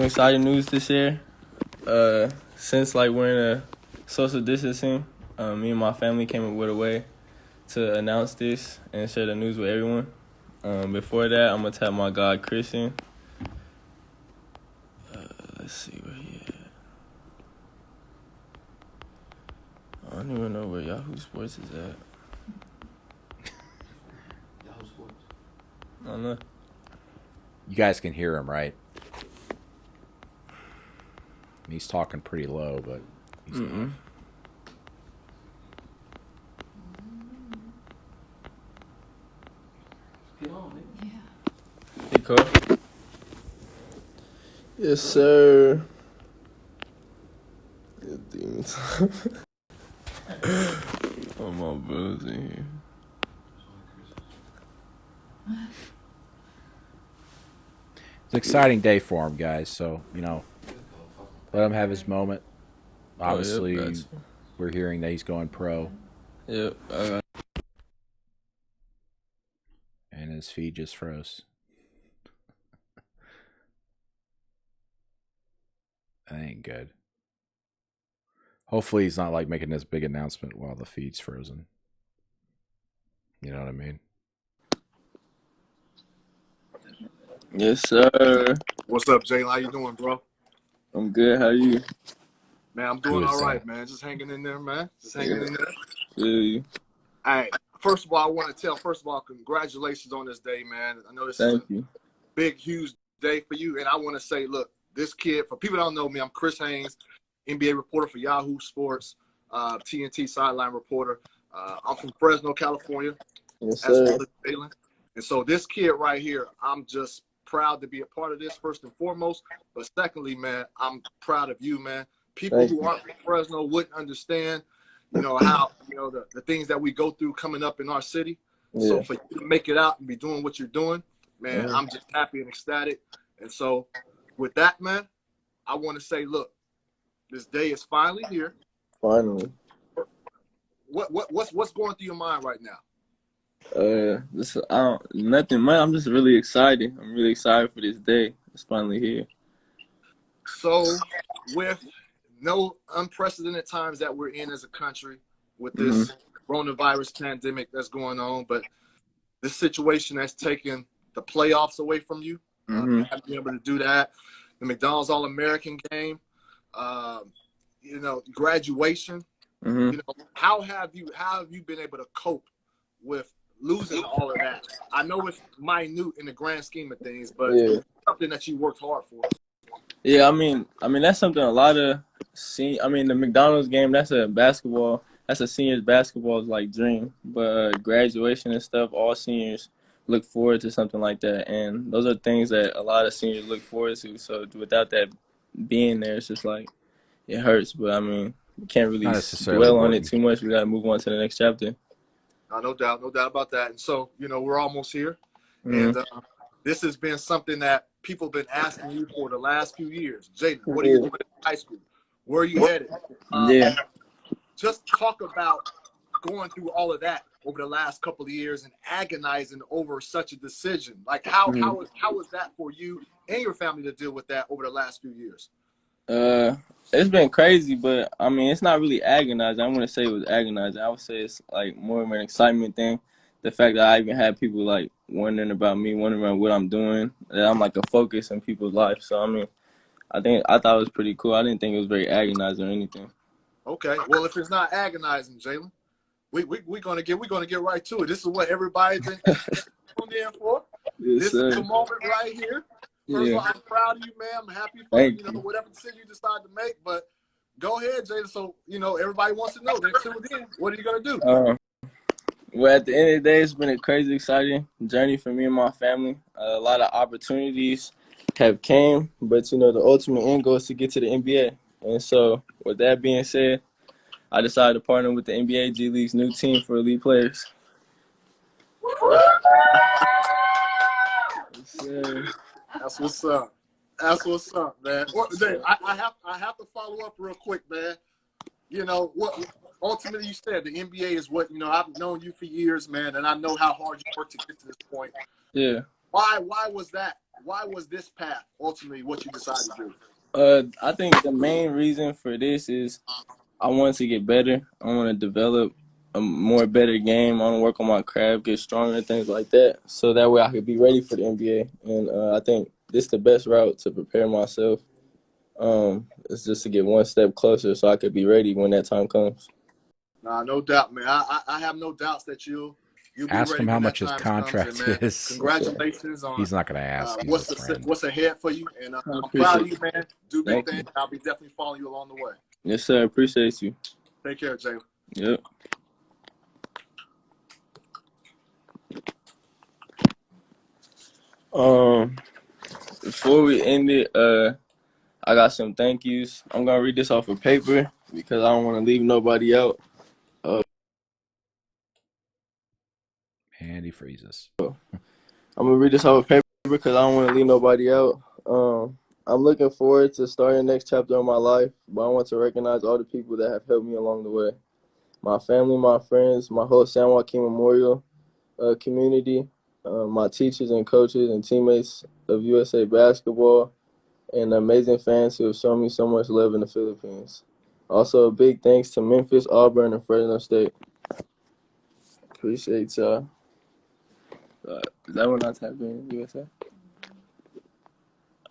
Exciting news to share. Since we're in a social distancing, me and my family came up with a way to announce this and share the news with everyone. Before that, I'm gonna tap my god Christian. Let's see where he at. I don't even know where Yahoo Sports is at. Yahoo Sports. I don't know. You guys can hear him, right? He's talking pretty low, but he's not. Get on, man. Yeah. Hey, Cole. Yes, sir. Oh, my brother's in here. It's an exciting day for him, guys. So, let him have his moment. Obviously, yep, we're hearing that he's going pro. Yep. And his feed just froze. That ain't good. Hopefully he's not making this big announcement while the feed's frozen. You know what I mean? Yes, sir. What's up, Jalen? How you doing, bro? I'm good. How you? Man, I'm doing all right, man. Just hanging in there, man. Just hanging in there. Feel you. All right. First of all, I want to tell, congratulations on this day, man. I know this Thank is you. a big, huge day for you. And I want to say, look, this kid, for people that don't know me, I'm Chris Haynes, NBA reporter for Yahoo Sports, TNT sideline reporter. I'm from Fresno, California. Yes, As sir. well as Jalen. And so this kid right here, I'm just proud to be a part of this, first and foremost. But secondly, man, I'm proud of you, man. People who aren't from Fresno wouldn't understand, how, the things that we go through coming up in our city. Yeah. So for you to make it out and be doing what you're doing, man, I'm just happy and ecstatic. And so with that, man, I want to say, look, this day is finally here. Finally. What's going through your mind right now? Nothing much. I'm just really excited. I'm really excited for this day. It's finally here. So, with no unprecedented times that we're in as a country, with this coronavirus pandemic that's going on, but this situation that's taken the playoffs away from you, not being able to do that, the McDonald's All-American game, graduation. How have you been able to cope with losing all of that? I know it's minute in the grand scheme of things, but it's something that you worked hard for. Yeah, I mean that's something a lot of the McDonald's game, that's a seniors basketball's dream. But graduation and stuff, all seniors look forward to something like that, and those are things that a lot of seniors look forward to. So without that being there, it's just it hurts. But we can't really dwell on it too much. We got to move on to the next chapter. No doubt about that. And so, we're almost here. And this has been something that people have been asking you for the last few years. Jalen, what are you doing in high school? Where are you headed? Just talk about going through all of that over the last couple of years and agonizing over such a decision. How was that for you and your family to deal with that over the last few years? It's been crazy, but it's not really agonizing. I wouldn't say it was agonizing. I would say it's more of an excitement thing. The fact that I even had people wondering about me, wondering about what I'm doing, that I'm a focus in people's life. So I thought it was pretty cool. I didn't think it was very agonizing or anything. Okay, well, if it's not agonizing, Jalen, we're gonna get right to it. This is what everybody's been tuned in for. Yes, this sir. is the moment right here. First of all, I'm proud of you, man. I'm happy for whatever decision you decide to make. But go ahead, Jada. So everybody wants to know. They're tuned in. What are you gonna do? Well, at the end of the day, it's been a crazy, exciting journey for me and my family. A lot of opportunities have came, but the ultimate end goal is to get to the NBA. And so, with that being said, I decided to partner with the NBA G League's new team for elite players. That's what's up. That's what's up, man. I have to follow up real quick, man. What ultimately you said, the NBA is what, I've known you for years, man, and I know how hard you worked to get to this point. Yeah. Why was that why was this path ultimately what you decided to do? I think the main reason for this is I want to get better. I want to develop a more better game. I want to work on my craft, get stronger, things like that. So that way I could be ready for the NBA. And I think this is the best route to prepare myself. It's just to get one step closer so I could be ready when that time comes. Nah, no doubt, man. I have no doubts that you'll be Ask ready him how when that much his time contract comes. And man, is. congratulations on He's not going to ask. He's a friend. what's ahead for you. And I I'm appreciate proud of you, man. Do big Thank things. you. I'll be definitely following you along the way. Yes, sir. Appreciate you. Take care, Jay. Yep. Before we end it, I got some thank yous. I'm gonna read this off of paper because I don't want to leave nobody out. And he freezes. I'm gonna read this off of paper because I don't want to leave nobody out. I'm looking forward to starting the next chapter of my life, but I want to recognize all the people that have helped me along the way. My family, my friends, my whole San Joaquin Memorial community, my teachers and coaches and teammates of USA Basketball, and the amazing fans who have shown me so much love in the Philippines. Also, a big thanks to Memphis, Auburn, and Fresno State. Appreciate y'all. Is that when I type in USA?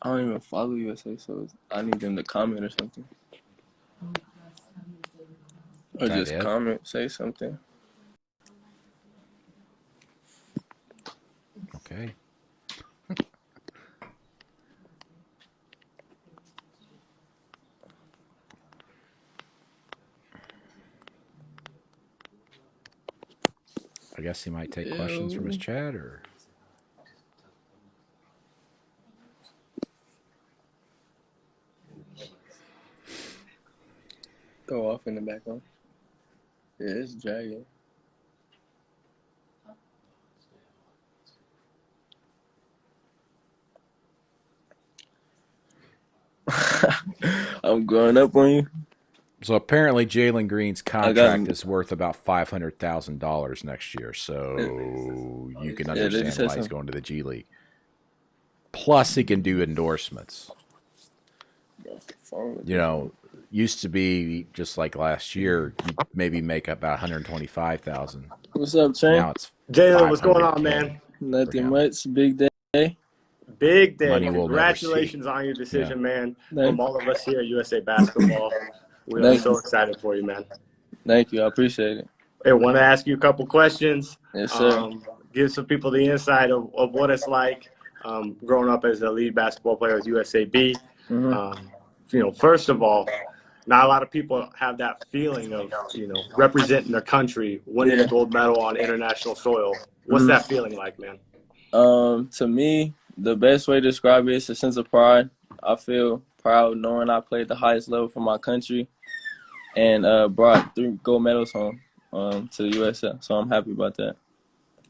I don't even follow USA, so I need them to comment or something. Or just Did. comment, say something. Okay. I guess he might take questions from his chat, or Go off in the background. Yeah, it's dragging. I'm growing up on you. so apparently Jalen Green's contract is worth about $500,000 next year. So you can understand why he's going to the G League. Plus, he can do endorsements. You know, used to be just like last year, you maybe make about $125,000. What's up, Train? Now it's Jalen, what's going on, man? Nothing much. Big day. Big day. Money we'll Congratulations never see. on your decision, man. Thank From all of us here at USA Basketball, we're so excited for you, man. Thank you. I appreciate it. I want to ask you a couple questions. Yes, sir. Give some people the insight of what it's like growing up as a lead basketball player with USAB. You know, first of all, not a lot of people have that feeling of, you know, representing their country, winning a gold medal on international soil. What's that feeling like, man? To me, the best way to describe it is a sense of pride. I feel proud knowing I played the highest level for my country and brought 3 gold medals home to the USA. So I'm happy about that.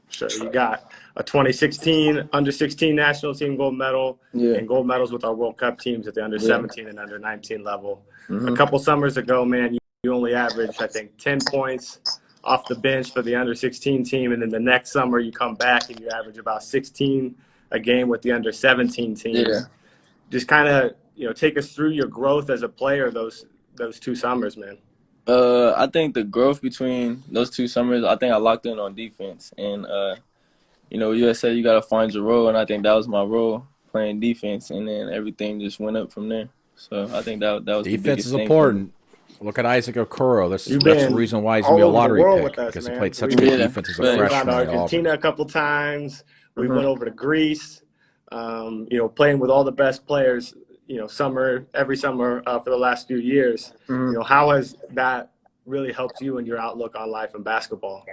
Sure. You got a 2016 under-16 national team gold medal and gold medals with our World Cup teams at the under-17 and under-19 level. A couple summers ago, man, you only averaged, I think, 10 points off the bench for the under-16 team, and then the next summer you come back and you average about 16 a game with the under-17 team. Just kind of, you know, take us through your growth as a player those 2 summers, man. I think the growth between those 2 summers, I think I locked in on defense. And, you know, USA, you got to find your role, and I think that was my role, playing defense, and then everything just went up from there. So I think that was the biggest thing. Defense is important. Look at Isaac Okoro. That's the reason why he's going to be a lottery pick, because he played such good defense as a freshman. We got to Argentina a couple times. We went over to Greece, you know, playing with all the best players, you know, every summer for the last few years. You know, how has that really helped you and your outlook on life and basketball?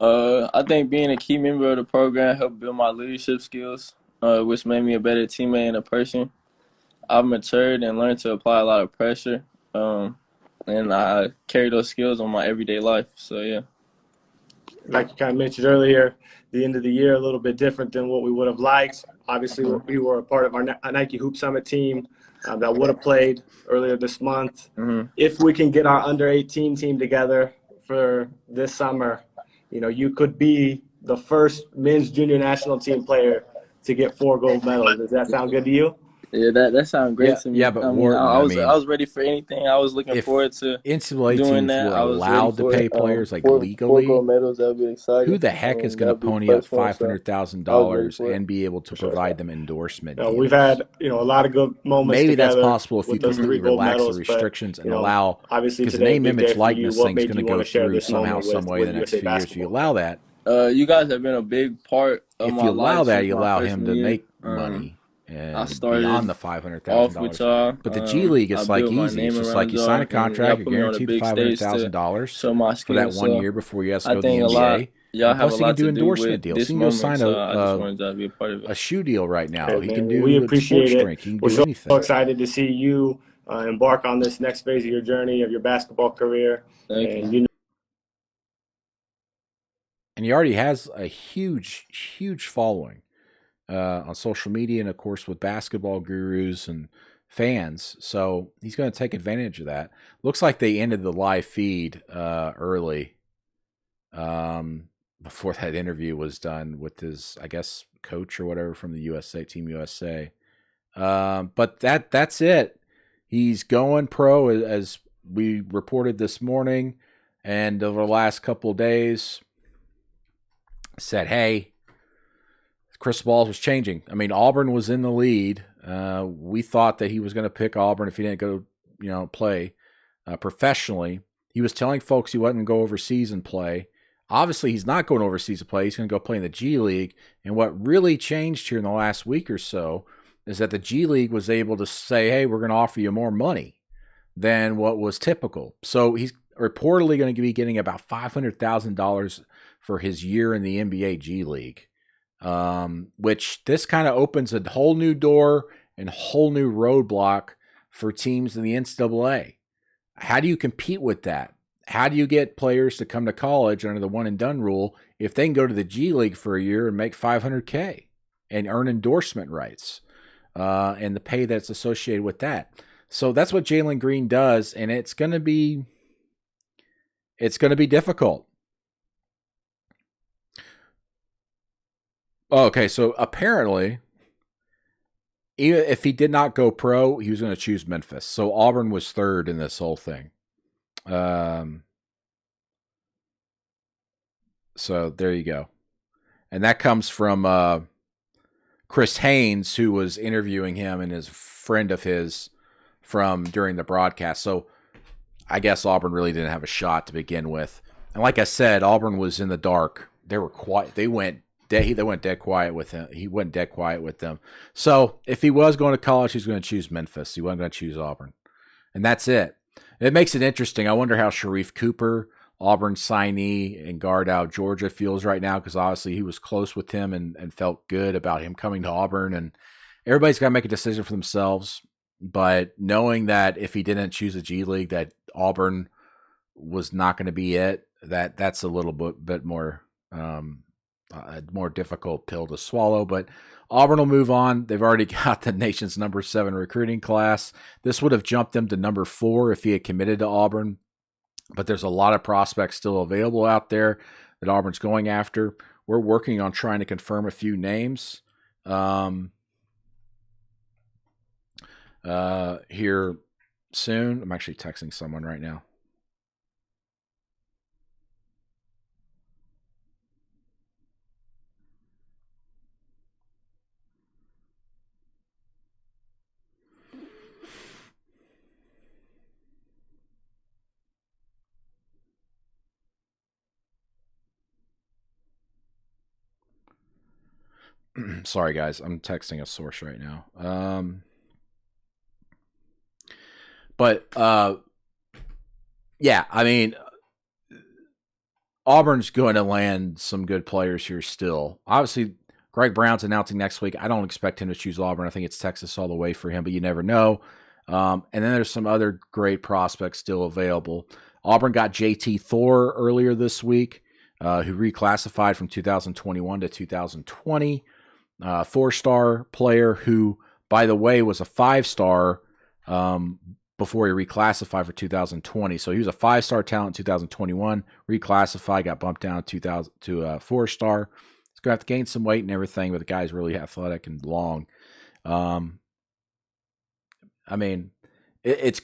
I think being a key member of the program helped build my leadership skills, which made me a better teammate and a person. I've matured and learned to apply a lot of pressure, and I carry those skills on my everyday life. So, yeah. Like you kind of mentioned earlier, the end of the year a little bit different than what we would have liked. Obviously, we were a part of our Nike Hoop Summit team that would have played earlier this month. If we can get our under-18 team together for this summer, you know, you could be the first men's junior national team player to get 4 gold medals. Does that sound good to you? Yeah, that sounds great to me. Yeah, but I mean, Wharton, I was ready for anything. I was looking if forward to NCAA doing teams that. were I was ready allowed to for it. pay players like Four legally, gold medals, that would be who exciting. the heck is going to That would be the pony up first one. So I was ready $500,000 for it. and be able to Sure. provide them endorsement We've deals? had, a lot of good moments Maybe that's together possible if you with those 3 completely gold relax the medals, but, restrictions and allow, obviously because the today, a name, big day image, for you. likeness What thing's made going to you want go to share through this somehow, moment some way with the next USA few years. If you basketball? allow that, You guys have been a big part of if my you allow life that, since you my allow him freshman to year. make money I and beyond started the $500,000. off with y'all. But the G League, I it's like built my easy. It's name just like around you sign a y'all, and y'all contract, you're put me on a guaranteed the big stage to $500,000 show my for that skills. 1 So year before you have to I go to the think NBA. y'all And have a plus, he can lot do to do endorsement with deals. this He can go moment. sign So I just wanted y'all to be a part of it. a shoe deal right now. Okay, He man. can Well, we do a sports appreciate it. drink. He can We're do so anything. excited to see you embark on this next phase of your journey, of your basketball career. Thank And you. And he already has a huge, huge following on social media and, of course, with basketball gurus and fans. So he's going to take advantage of that. Looks like they ended the live feed early before that interview was done with his, I guess, coach or whatever from the USA, Team USA. But that's it. He's going pro, as we reported this morning, and over the last couple of days said, hey, Chris Balls was changing. I mean, Auburn was in the lead. We thought that he was going to pick Auburn if he didn't go, play professionally. He was telling folks he wasn't going to go overseas and play. Obviously, he's not going overseas to play. He's going to go play in the G League. And what really changed here in the last week or so is that the G League was able to say, hey, we're going to offer you more money than what was typical. So he's reportedly going to be getting about $500,000 for his year in the NBA G League, which this kind of opens a whole new door and whole new roadblock for teams in the NCAA. How do you compete with that? How do you get players to come to college under the one and done rule if they can go to the G League for a year and make $500K and earn endorsement rights and the pay that's associated with that? So that's what Jalen Green does, and it's going to be difficult. Okay, so apparently, even if he did not go pro, he was going to choose Memphis. So Auburn was third in this whole thing. So there you go. And that comes from Chris Haynes, who was interviewing him and his friend of his from during the broadcast. So I guess Auburn really didn't have a shot to begin with. And like I said, Auburn was in the dark. They were quiet. They went dead quiet with him. He went dead quiet with them. So if he was going to college, he's going to choose Memphis. He wasn't going to choose Auburn. And that's it. It makes it interesting. I wonder how Sharif Cooper, Auburn signee and guard out Georgia, feels right now, because obviously he was close with him and felt good about him coming to Auburn. And everybody's got to make a decision for themselves. But knowing that if he didn't choose a G League, that Auburn was not going to be it, that's a little bit more a more difficult pill to swallow. But Auburn will move on. They've already got the nation's number 7 recruiting class. This would have jumped them to number 4 if he had committed to Auburn. But there's a lot of prospects still available out there that Auburn's going after. We're working on trying to confirm a few names here soon. I'm actually texting someone right now. Sorry, guys. I'm texting a source right now. Yeah, I mean, Auburn's going to land some good players here still. Obviously, Greg Brown's announcing next week. I don't expect him to choose Auburn. I think it's Texas all the way for him, but you never know. And then there's some other great prospects still available. Auburn got JT Thor earlier this week, who reclassified from 2021 to 2020. 4-star player who, by the way, was a 5-star before he reclassified for 2020. So he was a 5-star talent in 2021, reclassified, got bumped down to 4-star. He's going to have to gain some weight and everything, but the guy's really athletic and long. I mean, it's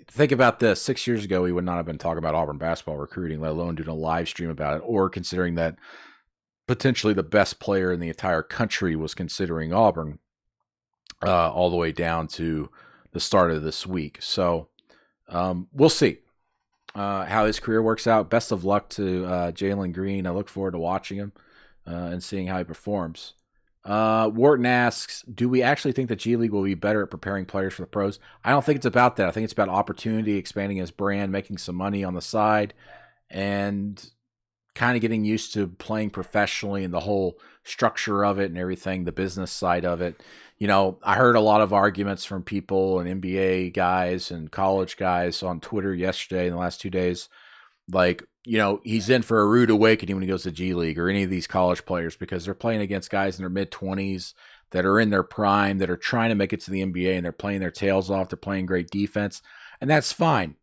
think about this. 6 years ago, we would not have been talking about Auburn basketball recruiting, let alone doing a live stream about it, or considering that potentially the best player in the entire country was considering Auburn all the way down to the start of this week. So we'll see how his career works out. Best of luck to Jalen Green. I look forward to watching him and seeing how he performs. Wharton asks, do we actually think the G League will be better at preparing players for the pros? I don't think it's about that. I think it's about opportunity, expanding his brand, making some money on the side, and kind of getting used to playing professionally and the whole structure of it and everything, the business side of it. You know, I heard a lot of arguments from people and NBA guys and college guys on Twitter yesterday in the last 2 days, like, you know, he's in for a rude awakening when he goes to G League or any of these college players, because they're playing against guys in their mid-20s that are in their prime, that are trying to make it to the NBA, and they're playing their tails off. They're playing great defense, and that's fine.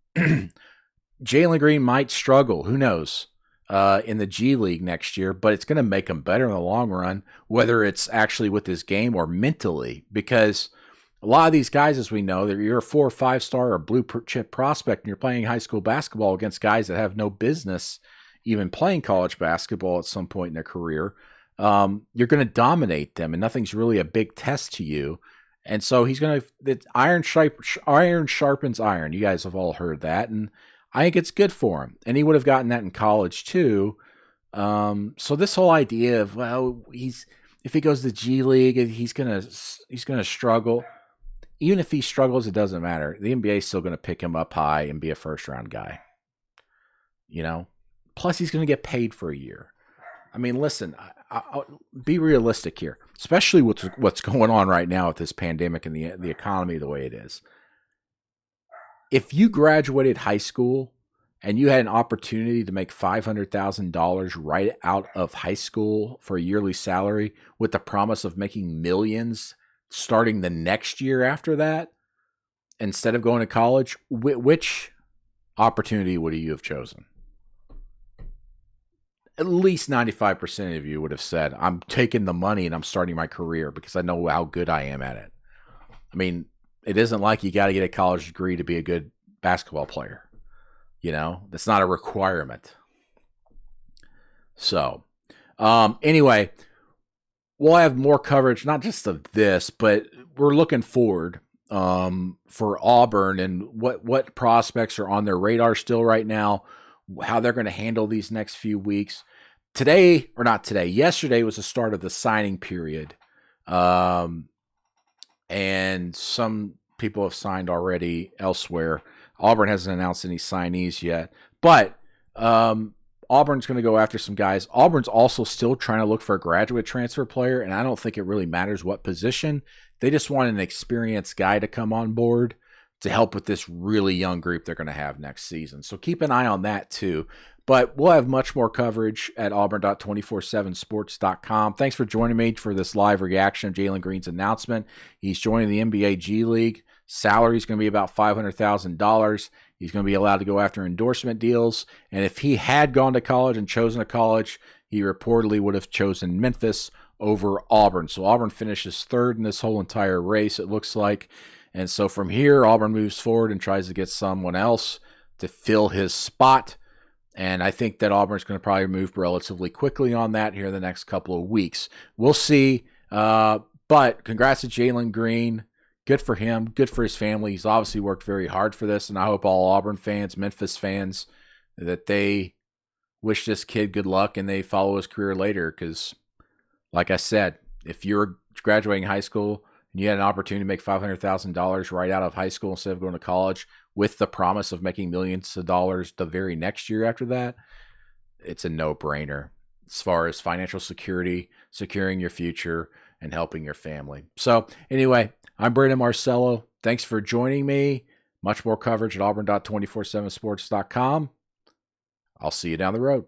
Jalen Green might struggle. Who knows? In the G League next year, but it's going to make him better in the long run, whether it's actually with his game or mentally, because a lot of these guys, as we know, you're a 4 or 5 star or blue chip prospect and you're playing high school basketball against guys that have no business even playing college basketball at some point in their career. You're going to dominate them and nothing's really a big test to you. And so he's going to, iron sharpens iron. You guys have all heard that. And I think it's good for him. And he would have gotten that in college too. So this whole idea of, well, if he goes to G League, he's gonna struggle. Even if he struggles, it doesn't matter. The NBA is still going to pick him up high and be a first-round guy. You know? Plus, he's going to get paid for a year. I mean, listen, I'll be realistic here, especially with what's going on right now with this pandemic and the economy the way it is. If you graduated high school and you had an opportunity to make $500,000 right out of high school for a yearly salary with the promise of making millions starting the next year after that, instead of going to college, which opportunity would you have chosen? At least 95% of you would have said, I'm taking the money and I'm starting my career because I know how good I am at it. I mean, it isn't like you got to get a college degree to be a good basketball player. You know, that's not a requirement. So, anyway, we'll have more coverage, not just of this, but we're looking forward for Auburn and what prospects are on their radar still right now, how they're going to handle these next few weeks. Yesterday was the start of the signing period. And some people have signed already elsewhere. Auburn hasn't announced any signees yet, but Auburn's going to go after some guys. Auburn's also still trying to look for a graduate transfer player, and I don't think it really matters what position. They just want an experienced guy to come on board to help with this really young group they're going to have next season. So keep an eye on that too. But we'll have much more coverage at auburn.247sports.com. Thanks for joining me for this live reaction of Jalen Green's announcement. He's joining the NBA G League. Salary is going to be about $500,000. He's going to be allowed to go after endorsement deals. And if he had gone to college and chosen a college, he reportedly would have chosen Memphis over Auburn. So Auburn finishes third in this whole entire race, it looks like. And so from here, Auburn moves forward and tries to get someone else to fill his spot. And I think that Auburn's going to probably move relatively quickly on that here in the next couple of weeks. We'll see. But congrats to Jalen Green. Good for him. Good for his family. He's obviously worked very hard for this. And I hope all Auburn fans, Memphis fans, that they wish this kid good luck and they follow his career later. Because, like I said, if you're graduating high school and you had an opportunity to make $500,000 right out of high school instead of going to college with the promise of making millions of dollars the very next year after that, it's a no-brainer as far as financial security, securing your future, and helping your family. So anyway, I'm Brandon Marcello. Thanks for joining me. Much more coverage at auburn.247sports.com. I'll see you down the road.